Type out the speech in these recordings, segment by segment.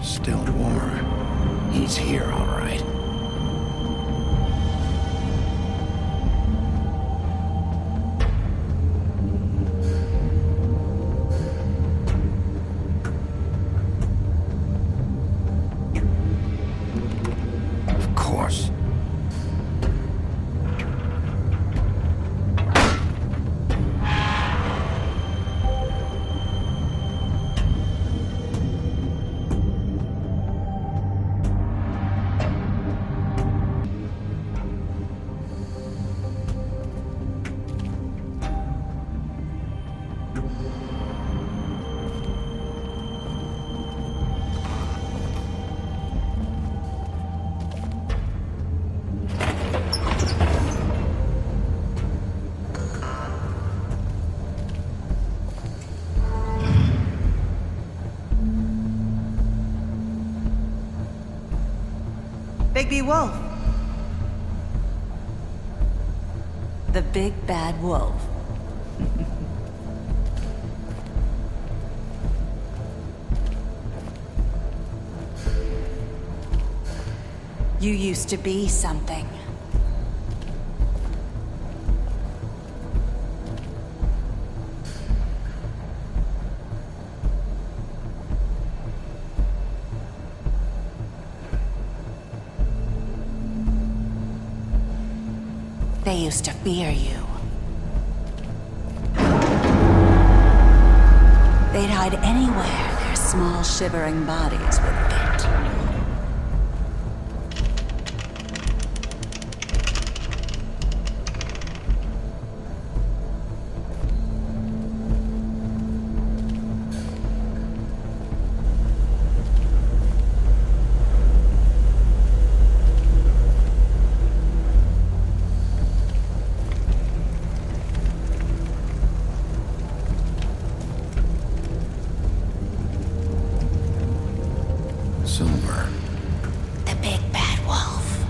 Still warm. He's here, all right. Of course. Bigby Wolf. The big bad wolf. You used to be something. They used to fear you. They'd hide anywhere their small, shivering bodies would fit. Silver. The big bad wolf.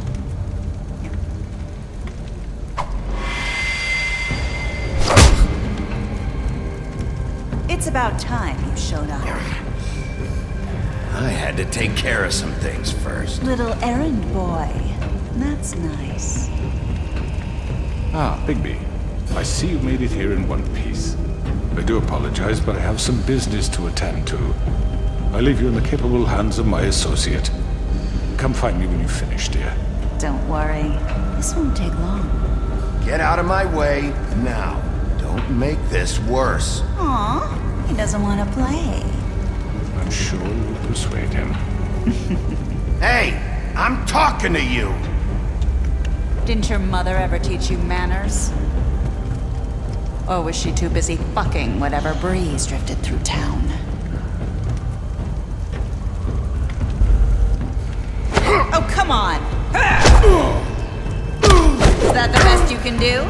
It's about time you showed up. I had to take care of some things first. Little errand boy. That's nice. Ah, Bigby. I see you made it here in one piece. I do apologize, but I have some business to attend to. I leave you in the capable hands of my associate. Come find me when you've finished, dear. Don't worry. This won't take long. Get out of my way now. Don't make this worse. Aw, he doesn't want to play. I'm sure you'll persuade him. Hey, I'm talking to you! Didn't your mother ever teach you manners? Or was she too busy fucking whatever breeze drifted through town? Oh, come on! Is that the best you can do?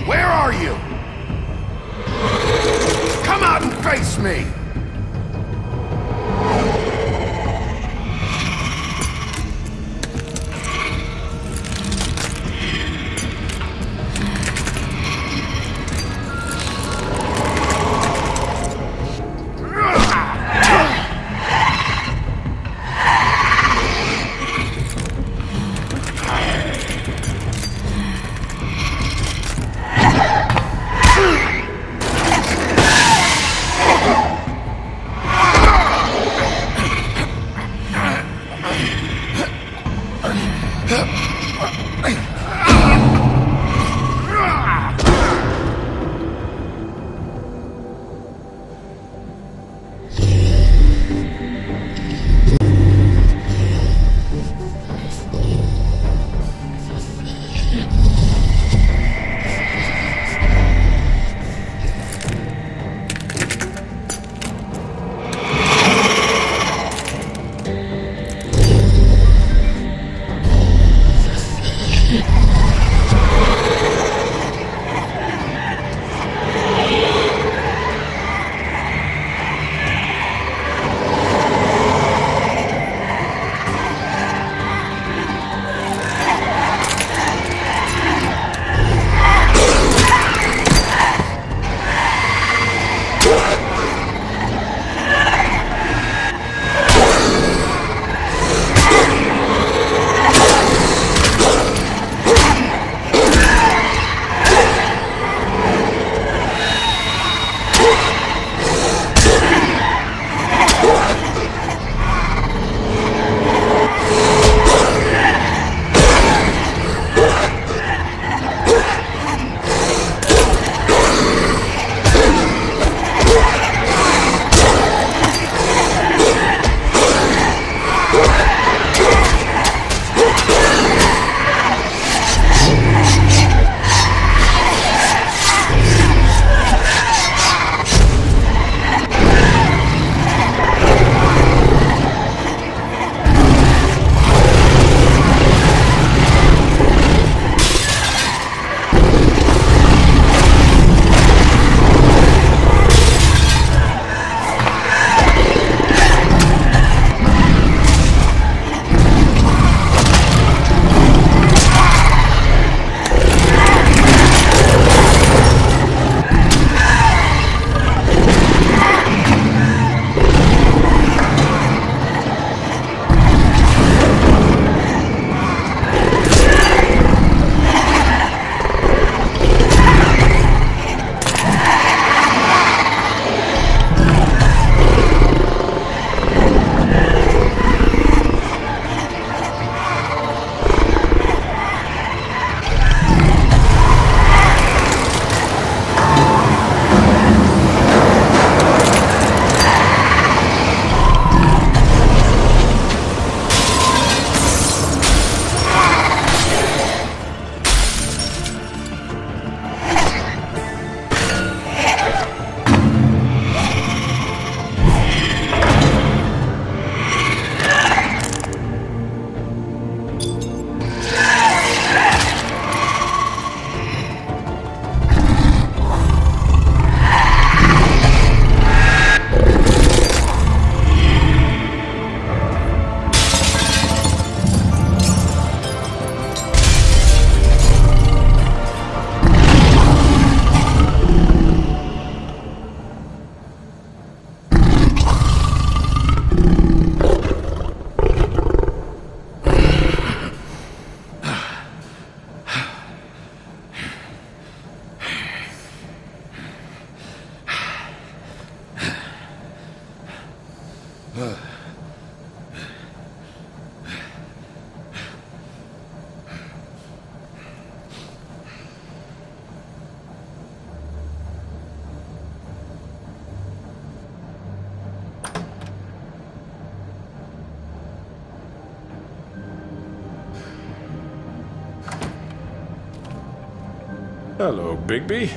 Where are you? Face me! Hello, Bigby.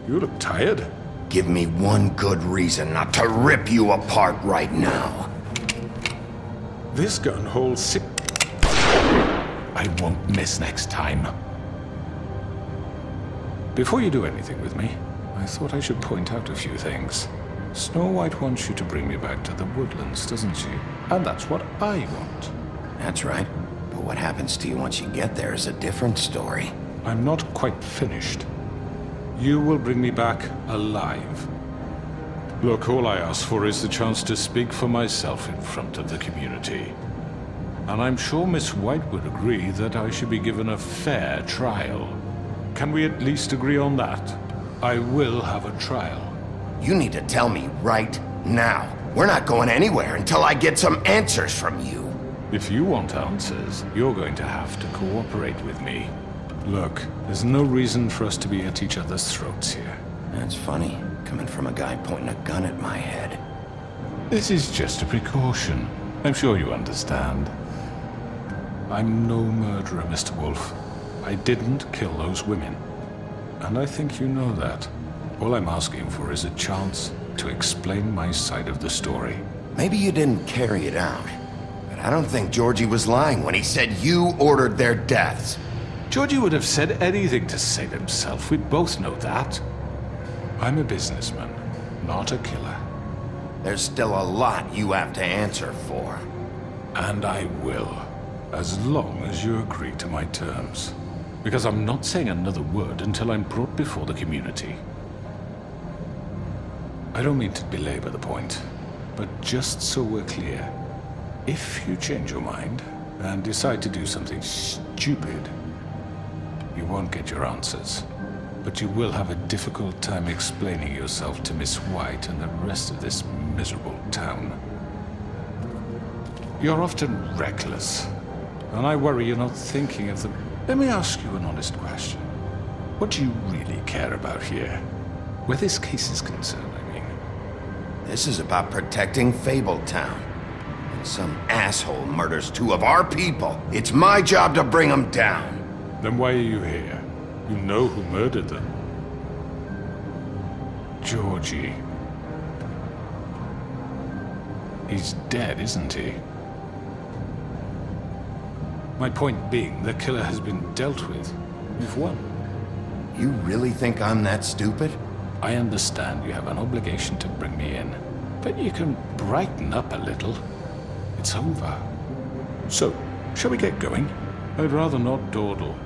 You look tired. Give me one good reason not to rip you apart right now. This gun holds six. I won't miss next time. Before you do anything with me, I thought I should point out a few things. Snow White wants you to bring me back to the woodlands, doesn't she? And that's what I want. That's right. But what happens to you once you get there is a different story. I'm not quite finished. You will bring me back alive. Look, all I ask for is the chance to speak for myself in front of the community. And I'm sure Miss White would agree that I should be given a fair trial. Can we at least agree on that? I will have a trial. You need to tell me right now. We're not going anywhere until I get some answers from you. If you want answers, you're going to have to cooperate with me. Look, there's no reason for us to be at each other's throats here. That's funny, coming from a guy pointing a gun at my head. This is just a precaution. I'm sure you understand. I'm no murderer, Mr. Wolf. I didn't kill those women. And I think you know that. All I'm asking for is a chance to explain my side of the story. Maybe you didn't carry it out. But I don't think Georgie was lying when he said you ordered their deaths. Georgie would have said anything to save himself. We both know that. I'm a businessman, not a killer. There's still a lot you have to answer for. And I will. As long as you agree to my terms. Because I'm not saying another word until I'm brought before the community. I don't mean to belabor the point, but just so we're clear, if you change your mind and decide to do something stupid, you won't get your answers. But you will have a difficult time explaining yourself to Miss White and the rest of this miserable town. You're often reckless. And I worry you're not thinking of the... Let me ask you an honest question. What do you really care about here? Where this case is concerned, I mean. This is about protecting Fabletown. And some asshole murders two of our people. It's my job to bring them down. Then why are you here? You know who murdered them. Georgie. He's dead, isn't he? My point being, the killer has been dealt with. We've won. You really think I'm that stupid? I understand you have an obligation to bring me in, but you can brighten up a little. It's over. So, shall we get going? I'd rather not dawdle.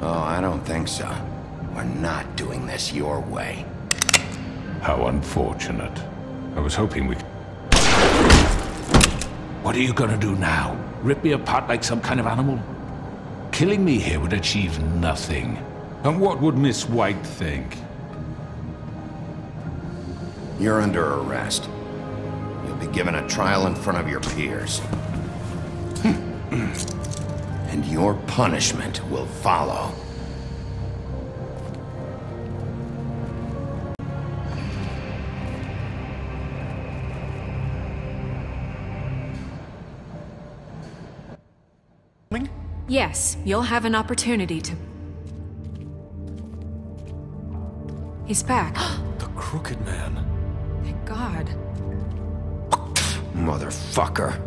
Oh, I don't think so. We're not doing this your way. How unfortunate. I was hoping we... What are you gonna do now? Rip me apart like some kind of animal? Killing me here would achieve nothing. And what would Miss White think? You're under arrest. You'll be given a trial in front of your peers. And your punishment will follow. Yes, you'll have an opportunity to... He's back. The Crooked Man. Thank God. Motherfucker.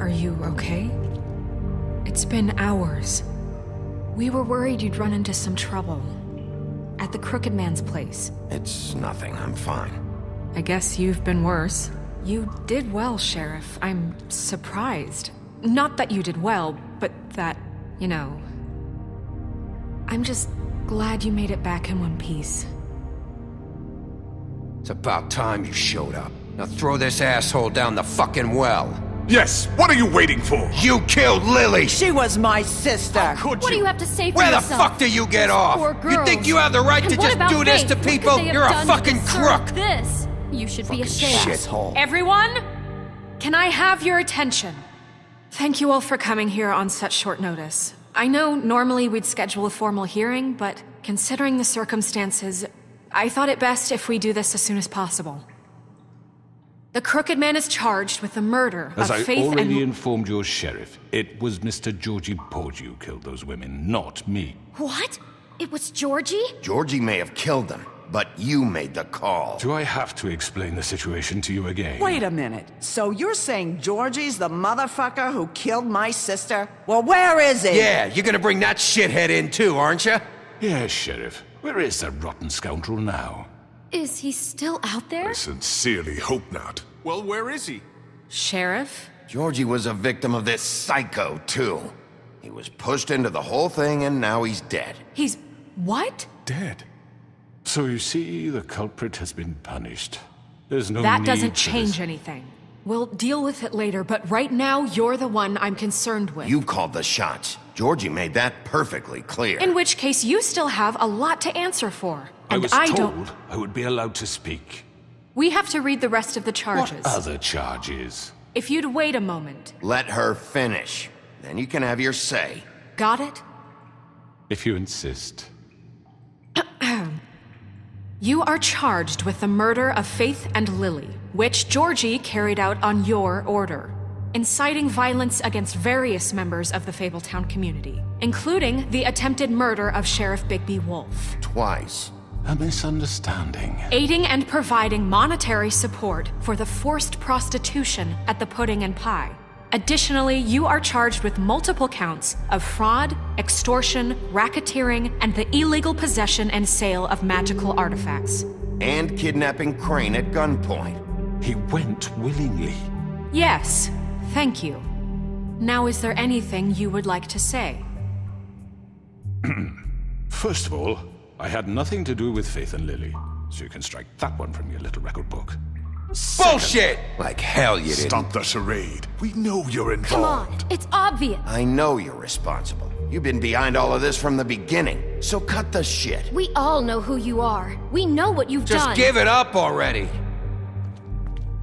Are you okay? It's been hours. We were worried you'd run into some trouble. At the Crooked Man's place. It's nothing, I'm fine. I guess you've been worse. You did well, Sheriff. I'm surprised. Not that you did well, but that, you know... I'm just glad you made it back in one piece. It's about time you showed up. Now throw this asshole down the fucking well. Yes, what are you waiting for? You killed Lily! She was my sister. Could What do you? you have to say for Where the yourself? fuck do you get off? Poor You girls. think you have the right And to what just about do this Faith? to What could people? they have You're a done to fucking deserve crook! This. You should be ashamed. Shithole. Everyone, can I have your attention? Thank you all for coming here on such short notice. I know normally we'd schedule a formal hearing, but considering the circumstances, I thought it best if we do this as soon as possible. The Crooked Man is charged with the murder As of I Faith already and... informed your sheriff, it was Mr. Georgie Porgy who killed those women, not me. What? It was Georgie? Georgie may have killed them, but you made the call. Do I have to explain the situation to you again? Wait a minute. So you're saying Georgie's the motherfucker who killed my sister? Well, where is he? Yeah, you're gonna bring that shithead in too, aren't you? Yes, Sheriff. Where is that rotten scoundrel now? Is he still out there? I sincerely hope not. Well, where is he? Sheriff? Georgie was a victim of this psycho, too. He was pushed into the whole thing, and now he's dead. He's... what? Dead. So you see, the culprit has been punished. There's no That need doesn't for change this. anything. We'll deal with it later, but right now, you're the one I'm concerned with. You called the shots. Georgie made that perfectly clear. In which case, you still have a lot to answer for. I And was don't... told I would be allowed to speak. We have to read the rest of the charges. What other charges? If you'd wait a moment. Let her finish. Then you can have your say. Got it? If you insist. You are charged with the murder of Faith and Lily, which Georgie carried out on your order, inciting violence against various members of the Fabletown community, including the attempted murder of Sheriff Bigby Wolf. Twice. A misunderstanding. Aiding and providing monetary support for the forced prostitution at the Pudding and Pie. Additionally, you are charged with multiple counts of fraud, extortion, racketeering, and the illegal possession and sale of magical artifacts. And kidnapping Crane at gunpoint. He went willingly. Yes, thank you. Now, is there anything you would like to say? First of all, I had nothing to do with Faith and Lily, so you can strike that one from your little record book. Bullshit! Like hell you didn't. Stop the charade. We know you're Come on, involved. it's obvious. I know you're responsible. You've been behind all of this from the beginning. So cut the shit. We all know who you are. We know what you've Just done. give it up already.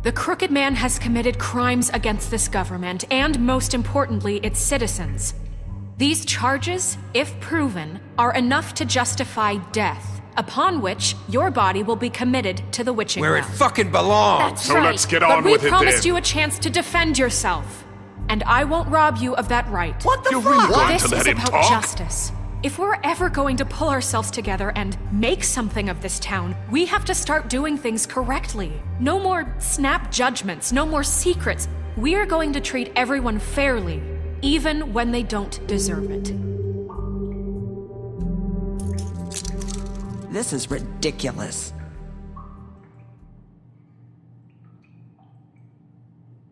The Crooked Man has committed crimes against this government and, most importantly, its citizens. These charges, if proven, are enough to justify death, upon which your body will be committed to the witching Where it well. fucking belongs. That's So right. let's get But on we with it promised then. you a chance to defend yourself, and I won't rob you of that right. What the You're fuck? really going This to let is him about talk? justice. If we're ever going to pull ourselves together and make something of this town, we have to start doing things correctly. No more snap judgments, no more secrets. We are going to treat everyone fairly, even when they don't deserve it. This is ridiculous.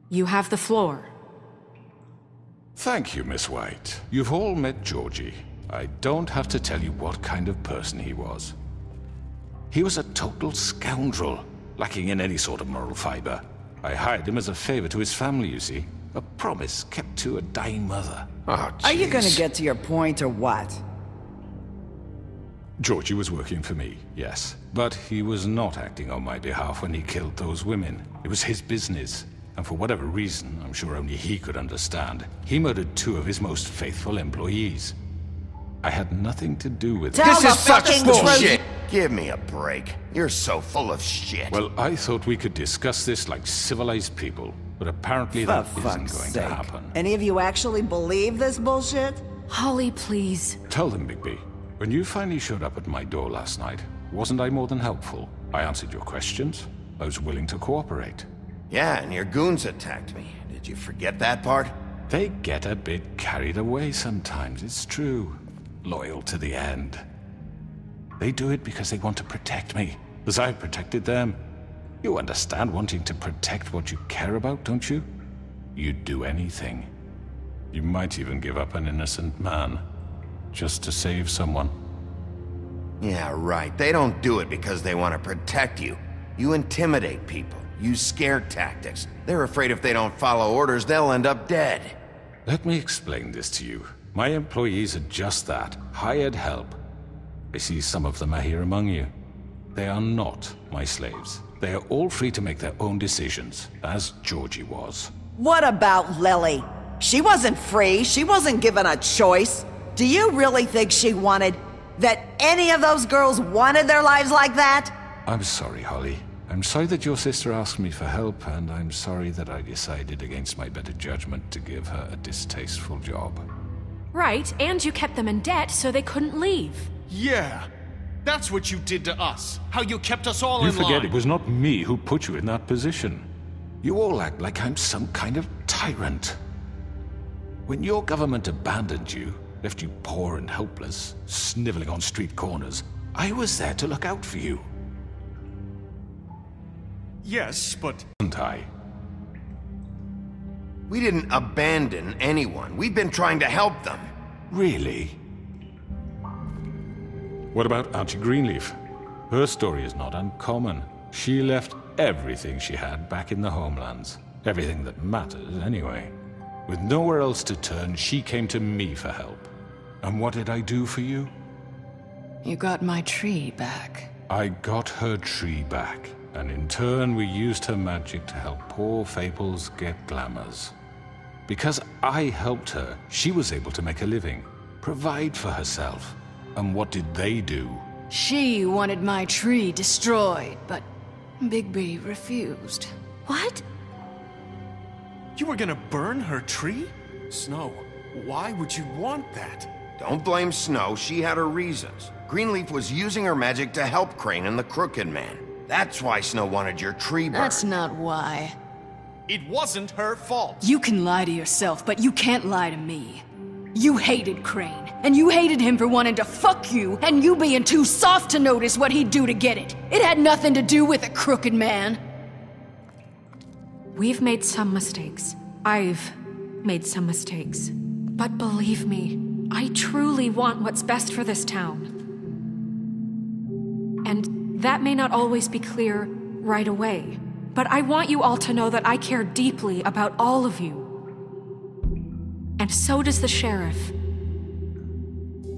You have the floor. Thank you, Miss White. You've all met Georgie. I don't have to tell you what kind of person he was. He was a total scoundrel, lacking in any sort of moral fiber. I hired him as a favor to his family, you see. A promise kept to a dying mother. Oh, Are you gonna jeez. get to your point or what? Georgie was working for me, yes. But he was not acting on my behalf when he killed those women. It was his business. And for whatever reason, I'm sure only he could understand, he murdered 2 of his most faithful employees. I had nothing to do with it. Tell This the is such fucking bullshit. truth. Give me a break. You're so full of shit. Well, I thought we could discuss this like civilized people, but apparently For that isn't fuck's going sake. to happen. Any of you actually believe this bullshit? Holly, please. Tell them, Bigby, when you finally showed up at my door last night, wasn't I more than helpful? I answered your questions. I was willing to cooperate. Yeah, and your goons attacked me. Did you forget that part? They get a bit carried away sometimes, it's true. Loyal to the end. They do it because they want to protect me, as I've protected them. You understand wanting to protect what you care about, don't you? You'd do anything. You might even give up an innocent man, just to save someone. Yeah, right. They don't do it because they want to protect you. You intimidate people. Use scare tactics. They're afraid if they don't follow orders, they'll end up dead. Let me explain this to you. My employees are just that, hired help. I see some of them are here among you. They are not my slaves. They are all free to make their own decisions, as Georgie was. What about Lily? She wasn't free. She wasn't given a choice. Do you really think she wanted... that any of those girls wanted their lives like that? I'm sorry, Holly. I'm sorry that your sister asked me for help, and I'm sorry that I decided against my better judgment to give her a distasteful job. Right, and you kept them in debt so they couldn't leave. Yeah, that's what you did to us. How you kept us all You in line. forget it was not me who put you in that position. You all act like I'm some kind of tyrant. When your government abandoned you, left you poor and helpless, sniveling on street corners, I was there to look out for you. Yes, but... Wasn't I? We didn't abandon anyone. We've been trying to help them. Really? What about Auntie Greenleaf? Her story is not uncommon. She left everything she had back in the homelands. Everything that matters, anyway. With nowhere else to turn, she came to me for help. And what did I do for you? You got my tree back. I got her tree back. And in turn, we used her magic to help poor Fables get glamours. Because I helped her, she was able to make a living, provide for herself. And what did they do? She wanted my tree destroyed, but Bigby refused. What? You were gonna burn her tree? Snow, why would you want that? Don't blame Snow, she had her reasons. Greenleaf was using her magic to help Crane and the Crooked Man. That's why Snow wanted your tree burned. That's not why. It wasn't her fault. You can lie to yourself, but you can't lie to me. You hated Crane, and you hated him for wanting to fuck you, and you being too soft to notice what he'd do to get it. It had nothing to do with a Crooked Man. We've made some mistakes. I've made some mistakes. But believe me, I truly want what's best for this town. And that may not always be clear right away, but I want you all to know that I care deeply about all of you. And so does the sheriff.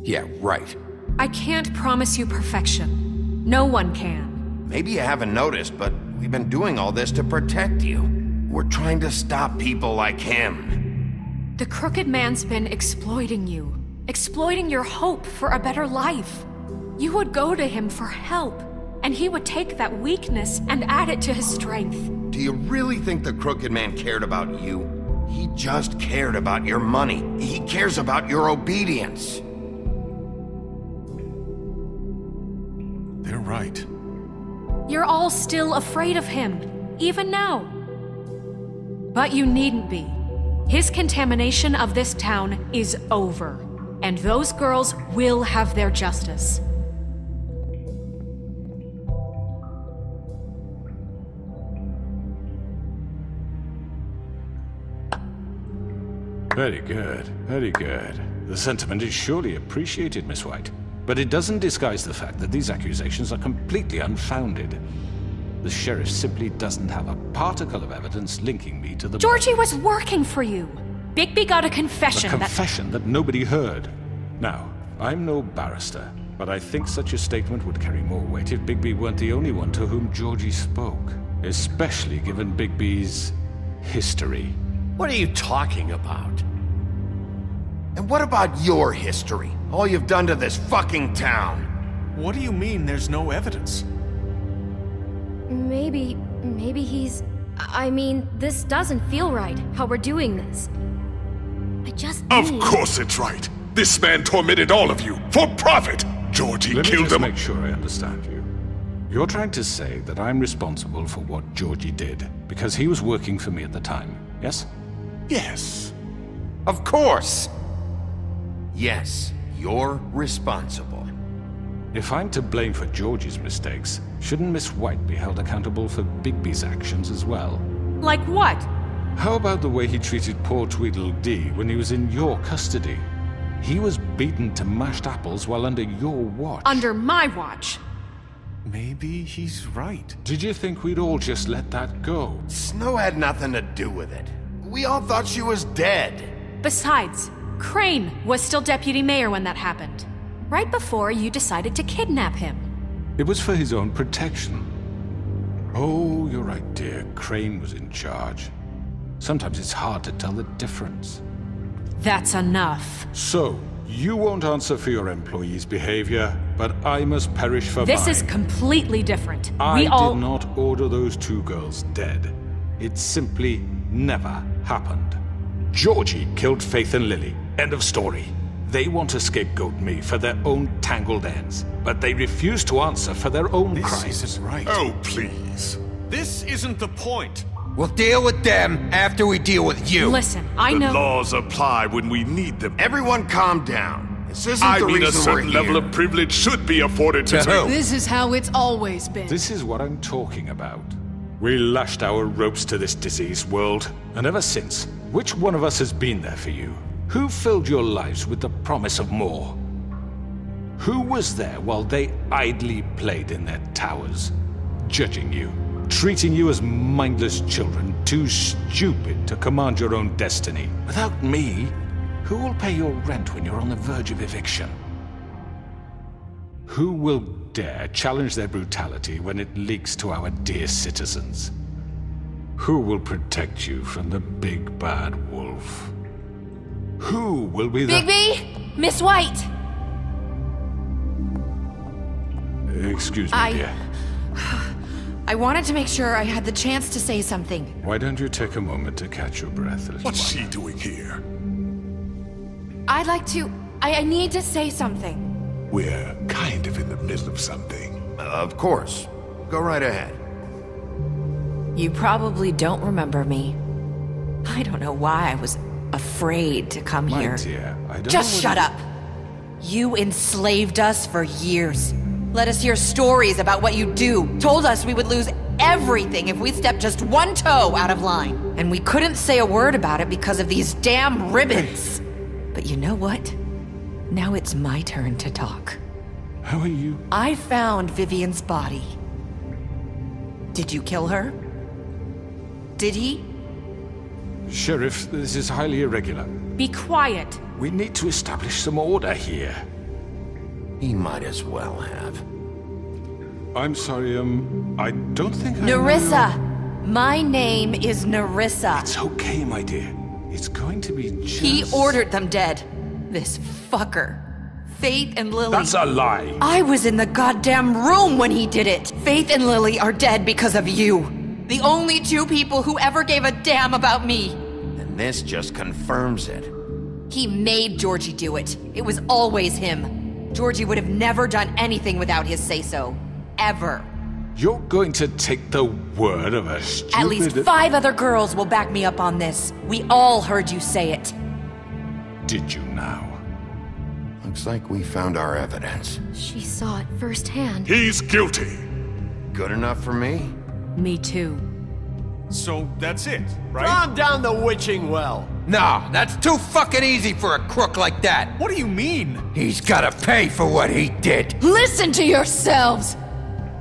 Yeah, right. I can't promise you perfection. No one can. Maybe you haven't noticed, but we've been doing all this to protect you. We're trying to stop people like him. The Crooked Man's been exploiting you. Exploiting your hope for a better life. You would go to him for help, and he would take that weakness and add it to his strength. Do you really think the Crooked Man cared about you? He just cared about your money. He cares about your obedience. They're right. You're all still afraid of him, even now. But you needn't be. His contamination of this town is over, and those girls will have their justice. Very good, very good. The sentiment is surely appreciated, Miss White. But it doesn't disguise the fact that these accusations are completely unfounded. The sheriff simply doesn't have a particle of evidence linking me to the... Georgie was working for you. Bigby got a confession A confession that nobody heard. Now, I'm no barrister, but I think such a statement would carry more weight if Bigby weren't the only one to whom Georgie spoke. Especially given Bigby's history. What are you talking about? And what about your history? All you've done to this fucking town? What do you mean there's no evidence? Maybe he's... I mean, this doesn't feel right, how we're doing this. I just Of course it's right. This man tormented all of you, for profit! Georgie Let me killed just him. make sure I understand you. You're trying to say that I'm responsible for what Georgie did, because he was working for me at the time, yes? Yes. Of course! Yes, you're responsible. If I'm to blame for Georgie's mistakes, shouldn't Miss White be held accountable for Bigby's actions as well? Like what? How about the way he treated poor Tweedledee when he was in your custody? He was beaten to mashed apples while under your watch. Under my watch. Maybe he's right. Did you think we'd all just let that go? Snow had nothing to do with it. We all thought she was dead. Besides, Crane was still deputy mayor when that happened. Right before you decided to kidnap him. It was for his own protection. Oh, you're right, dear. Crane was in charge. Sometimes it's hard to tell the difference. That's enough. So, you won't answer for your employees' behavior, but I must perish for mine. This is completely different. I did not order those two girls dead. It simply never happened. Georgie killed Faith and Lily. End of story. They want to scapegoat me for their own tangled ends, but they refuse to answer for their own crimes. This isn't right. Oh, please. This isn't the point. We'll deal with them after we deal with you. Listen, I The know... laws apply when we need them. Everyone calm down. This isn't I the mean, a reason we're certain level here. of privilege should be afforded to To who? This is how it's always been. This is what I'm talking about. We lashed our ropes to this diseased world, and ever since, which one of us has been there for you? Who filled your lives with the promise of more? Who was there while they idly played in their towers, judging you, treating you as mindless children, too stupid to command your own destiny? Without me, who will pay your rent when you're on the verge of eviction? Who will dare challenge their brutality when it leaks to our dear citizens? Who will protect you from the big bad wolf? Who will be the— Bigby! Miss White! Excuse me, dear. I wanted to make sure I had the chance to say something. Why don't you take a moment to catch your breath, little What's one? she doing here? I'd like to... I need to say something. We're kind of in the middle of something. Of course. Go right ahead. You probably don't remember me. I don't know why I was afraid to come My here. dear, I don't Just know shut what up! You enslaved us for years. Let us hear stories about what you do. Told us we would lose everything if we stepped just one toe out of line. And we couldn't say a word about it because of these damn ribbons. But you know what? Now it's my turn to talk. How are you? I found Vivian's body. Did you kill her? Did he? Sheriff, this is highly irregular. Be quiet. We need to establish some order here. He might as well have. I'm sorry, I don't think I know Nerissa! My name is Nerissa. It's okay, my dear. It's going to be just— He ordered them dead. This fucker. Faith and Lily. That's a lie! I was in the goddamn room when he did it. Faith and Lily are dead because of you. The only two people who ever gave a damn about me. And this just confirms it. He made Georgie do it. It was always him. Georgie would have never done anything without his say-so. Ever. You're going to take the word of a stupid— At least 5 other girls will back me up on this. We all heard you say it. Did you now? Looks like we found our evidence. She saw it firsthand. He's guilty. Good enough for me? Me too. So that's it, right? Calm down the witching well. No, that's too fucking easy for a crook like that. What do you mean? He's gotta pay for what he did. Listen to yourselves!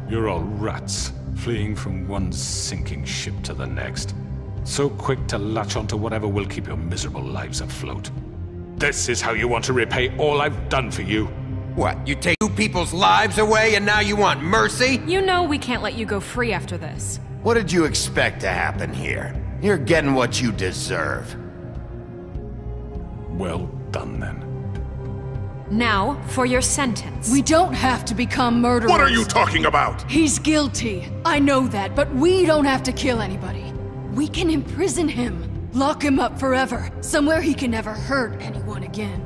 You're all rats, fleeing from one sinking ship to the next. So quick to latch onto whatever will keep your miserable lives afloat. This is how you want to repay all I've done for you? What, you take 2 people's lives away and now you want mercy? You know we can't let you go free after this. What did you expect to happen here? You're getting what you deserve. Well done, then. Now, for your sentence. We don't have to become murderers. What are you talking about? He's guilty. I know that, but we don't have to kill anybody. We can imprison him. Lock him up forever. Somewhere he can never hurt anyone again.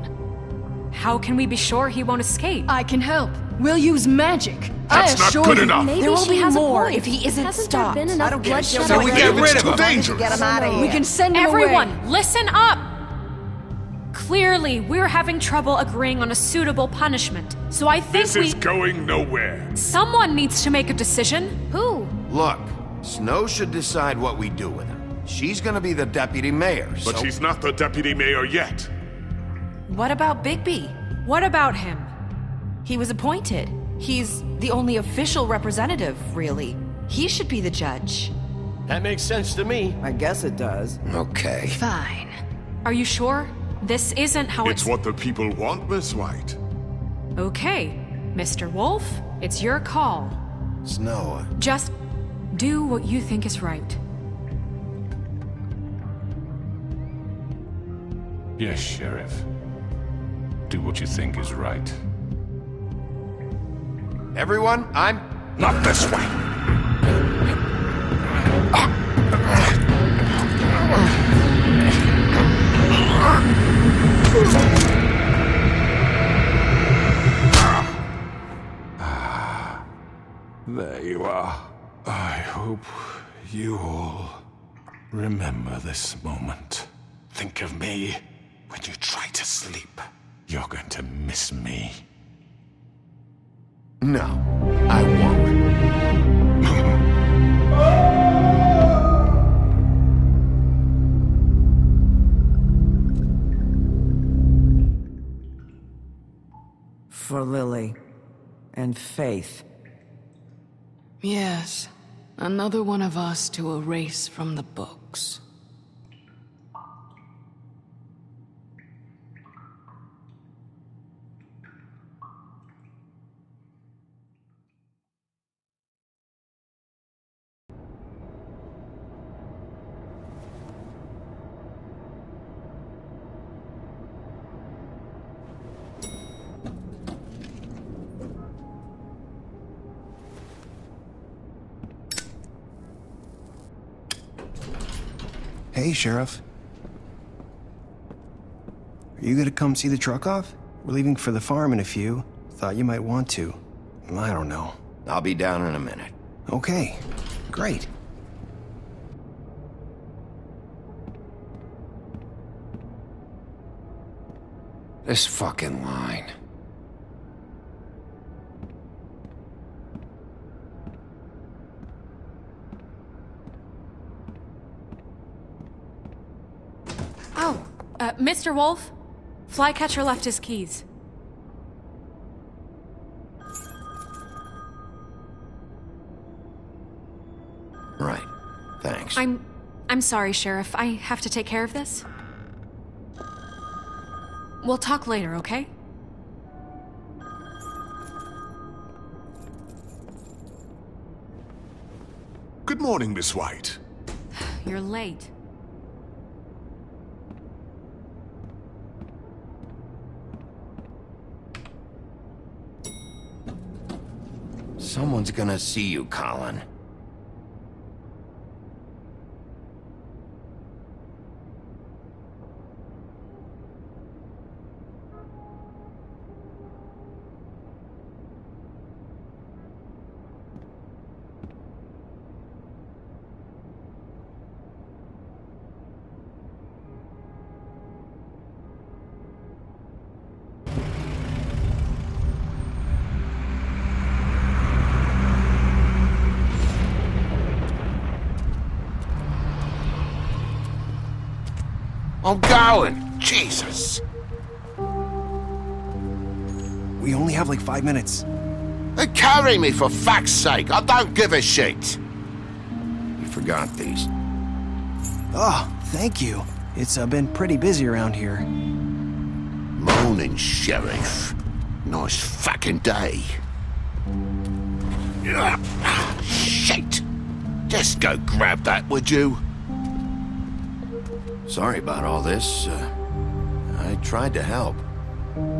How can we be sure he won't escape? I can help. We'll use magic. That's I not assure good you. enough. Maybe There will she be has a more point. if he isn't Hasn't stopped. there been enough bloodshed? So we get rid of him. Dangerous. Get him out of here. We can send him Everyone, away. listen up! Clearly, we're having trouble agreeing on a suitable punishment. So I think This is going nowhere. someone needs to make a decision. Who? Look, Snow should decide what we do with him. She's gonna be the deputy mayor, But she's not the deputy mayor yet. What about Bigby? What about him? He was appointed. He's the only official representative, really. He should be the judge. That makes sense to me. I guess it does. Okay. Fine. Are you sure? This isn't how It's what the people want, Miss White. Okay, Mr. Wolf, it's your call. Snow, Just do what you think is right. Yes, Sheriff. Do what you think is right. everyone, I'm... Not this way. There you are. I hope you all remember this moment. Think of me when you try to sleep. You're going to miss me. No, I won't. For Lily and Faith. Yes, another one of us to erase from the books. Hey, Sheriff. Are you gonna come see the truck off? We're leaving for the farm in a few. Thought you might want to. I don't know. I'll be down in a minute. Okay, great. This fucking line. Mr. Wolf? Flycatcher left his keys. Right. Thanks. I'm sorry, Sheriff. I have to take care of this. We'll talk later, okay? Good morning, Miss White. You're late. Someone's gonna see you, Colin. I'm going! Jesus! We only have like 5 minutes. They carry me for fuck's sake! I don't give a shit! You forgot these. Oh, thank you. It's been pretty busy around here. Morning, Sheriff. Nice fucking day. Shit! Just go grab that, would you? Sorry about all this. I tried to help.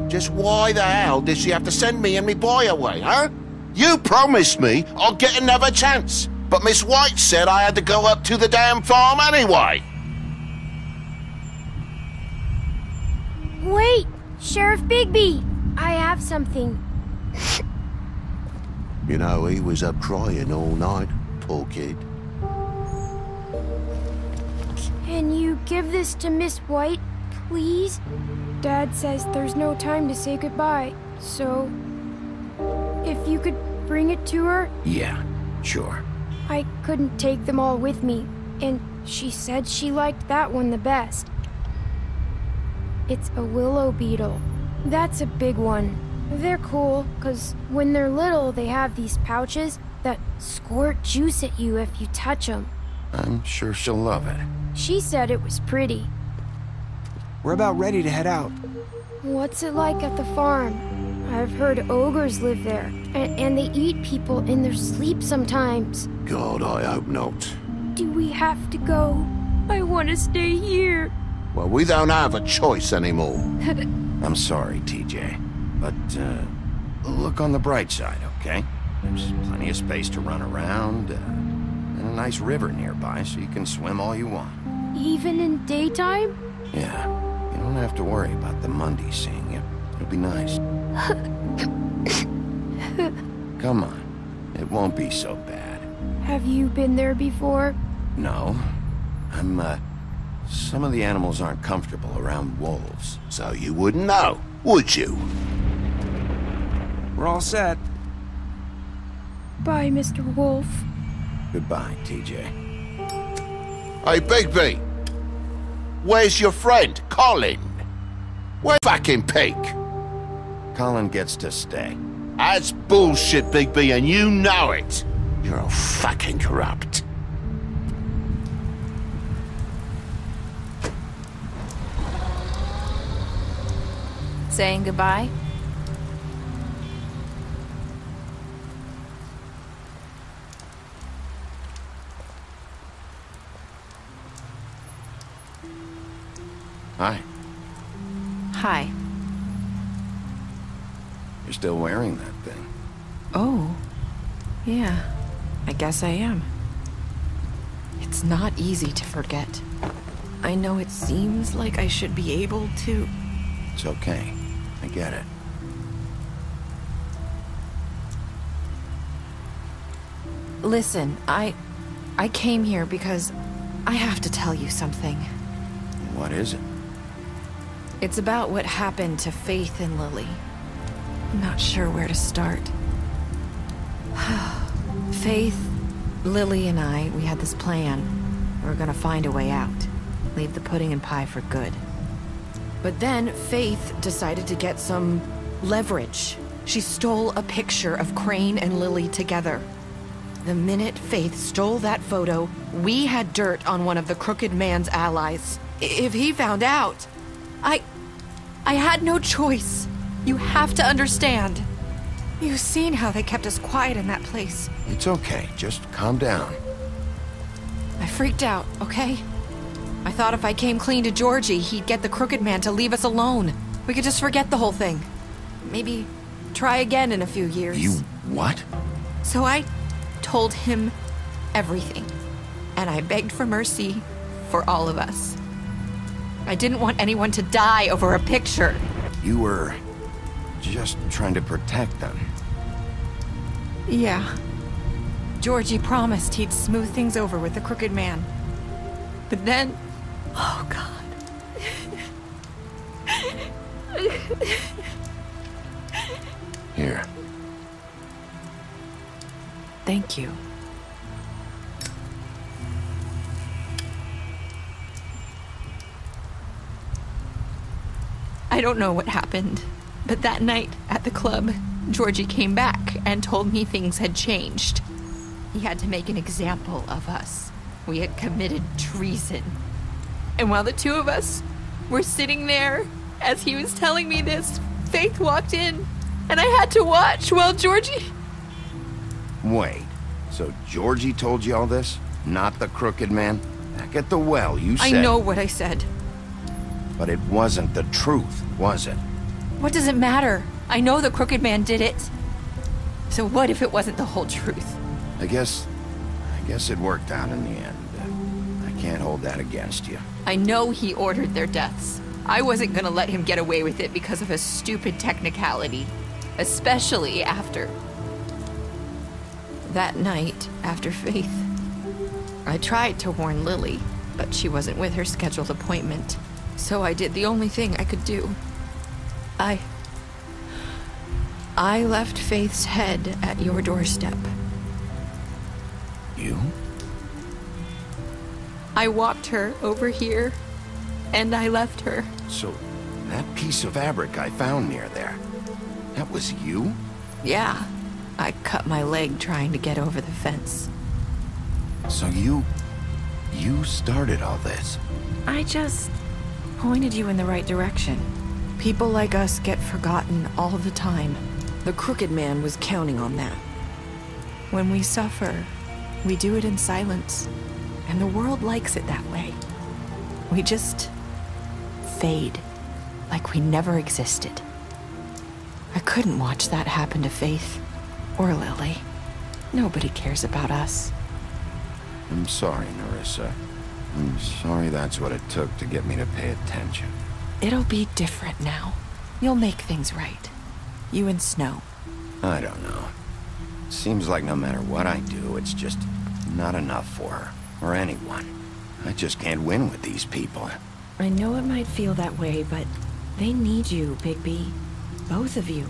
Just why the hell did she have to send me and me boy away, huh? You promised me I'd get another chance, but Miss White said I had to go up to the damn farm anyway. Wait, Sheriff Bigby, I have something. You know, he was up crying all night, poor kid. Can you give this to Miss White, please? Dad says there's no time to say goodbye, so if you could bring it to her? Yeah, sure. I couldn't take them all with me, and she said she liked that one the best. It's a willow beetle. That's a big one. They're cool, 'cause when they're little, they have these pouches that squirt juice at you if you touch them. I'm sure she'll love it. She said it was pretty. We're about ready to head out. What's it like at the farm? I've heard ogres live there, and they eat people in their sleep sometimes. God, I hope not. Do we have to go? I want to stay here. Well, we don't have a choice anymore. I'm sorry, TJ, but look on the bright side, okay? There's plenty of space to run around, and a nice river nearby so you can swim all you want. Even in daytime? Yeah, you don't have to worry about the Mundy seeing you. It'll be nice. Come on, it won't be so bad. Have you been there before? No, some of the animals aren't comfortable around wolves. So you wouldn't know? would you? We're all set. Bye, Mr. Wolf. Goodbye, TJ. Hey, Bigby. Where's your friend, Colin? Where's fucking pig? Colin gets to stay. That's bullshit, Bigby, and you know it. You're all fucking corrupt. Saying goodbye? Hi. Hi. You're still wearing that thing. Oh. Yeah. I guess I am. It's not easy to forget. I know it seems like I should be able to... It's okay. I get it. Listen, I came here because I have to tell you something. What is it? It's about what happened to Faith and Lily. I'm not sure where to start. Faith, Lily, and I, we had this plan. We were gonna find a way out. Leave the pudding and pie for good. But then Faith decided to get some leverage. She stole a picture of Crane and Lily together. The minute Faith stole that photo, we had dirt on one of the Crooked Man's allies. If he found out, I had no choice. You have to understand. You've seen how they kept us quiet in that place. It's okay. Just calm down. I freaked out, okay? I thought if I came clean to Georgie, he'd get the Crooked Man to leave us alone. We could just forget the whole thing. Maybe try again in a few years. You what? So I told him everything. And I begged for mercy for all of us. I didn't want anyone to die over a picture. You were just trying to protect them. Yeah. Georgie promised he'd smooth things over with the Crooked Man. But then... Oh, God. Here. Thank you. I don't know what happened, but that night at the club, Georgie came back and told me things had changed. He had to make an example of us. We had committed treason. And while the two of us were sitting there, as he was telling me this, Faith walked in, and I had to watch while Georgie... Wait, so Georgie told you all this? Not the Crooked Man? Back at the well, you said... I know what I said. But it wasn't the truth, was it? What does it matter? I know the Crooked Man did it. So what if it wasn't the whole truth? I guess it worked out in the end. I can't hold that against you. I know he ordered their deaths. I wasn't gonna let him get away with it because of a stupid technicality. Especially after... that night, after Faith. I tried to warn Lily, but she wasn't with her scheduled appointment. So I did the only thing I could do. I left Faith's head at your doorstep. You? I walked her over here, and I left her. So, that piece of fabric I found near there, that was you? Yeah. I cut my leg trying to get over the fence. So you started all this? I just pointed you in the right direction. People like us get forgotten all the time. The Crooked Man was counting on that. When we suffer, we do it in silence. And the world likes it that way. We just fade, like we never existed. I couldn't watch that happen to Faith or Lily. Nobody cares about us. I'm sorry, Nerissa. I'm sorry that's what it took to get me to pay attention. It'll be different now. You'll make things right. You and Snow. I don't know. Seems like no matter what I do, it's just not enough for her, or anyone. I just can't win with these people. I know it might feel that way, but They need you, Bigby. Both of you.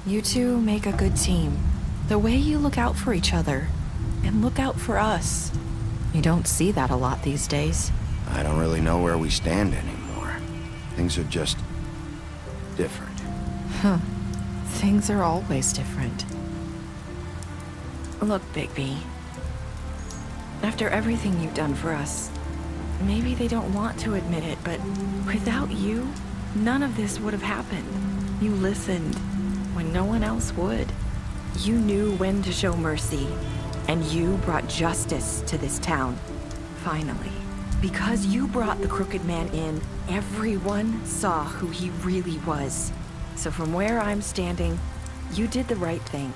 You two make a good team. The way you look out for each other, and look out for us. You don't see that a lot these days. I don't really know where we stand anymore. Things are just different. Huh. Things are always different. Look, Bigby. After everything you've done for us, maybe they don't want to admit it, but without you, none of this would have happened. You listened when no one else would. You knew when to show mercy, and you brought justice to this town. Finally. Because you brought the Crooked Man in, everyone saw who he really was. So from where I'm standing, you did the right thing.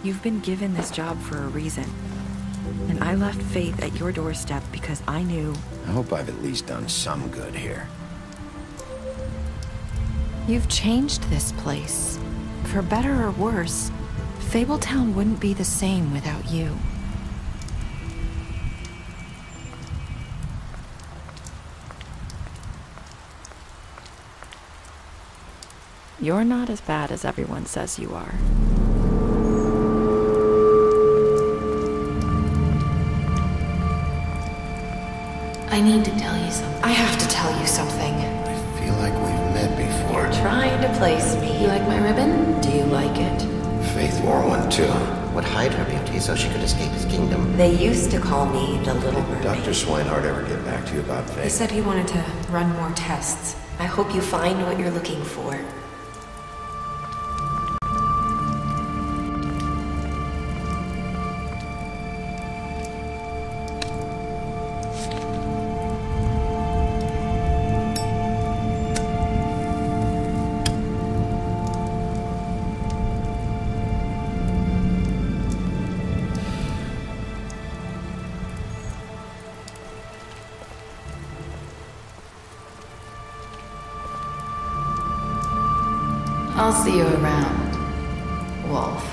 You've been given this job for a reason. And I left Faith at your doorstep because I knew... I hope I've at least done some good here. You've changed this place. For better or worse, Fabletown wouldn't be the same without you. You're not as bad as everyone says you are. I need to tell you something. I have to tell you something. I feel like we've met before. You're trying to place me. You like my ribbon? Do you like it? Faith wore one too. Would hide her beauty so she could escape his kingdom. They used to call me the Little Mermaid. Did Dr. Swinehart ever get back to you about Faith? He said he wanted to run more tests. I hope you find what you're looking for. I'll see you around, Wolf.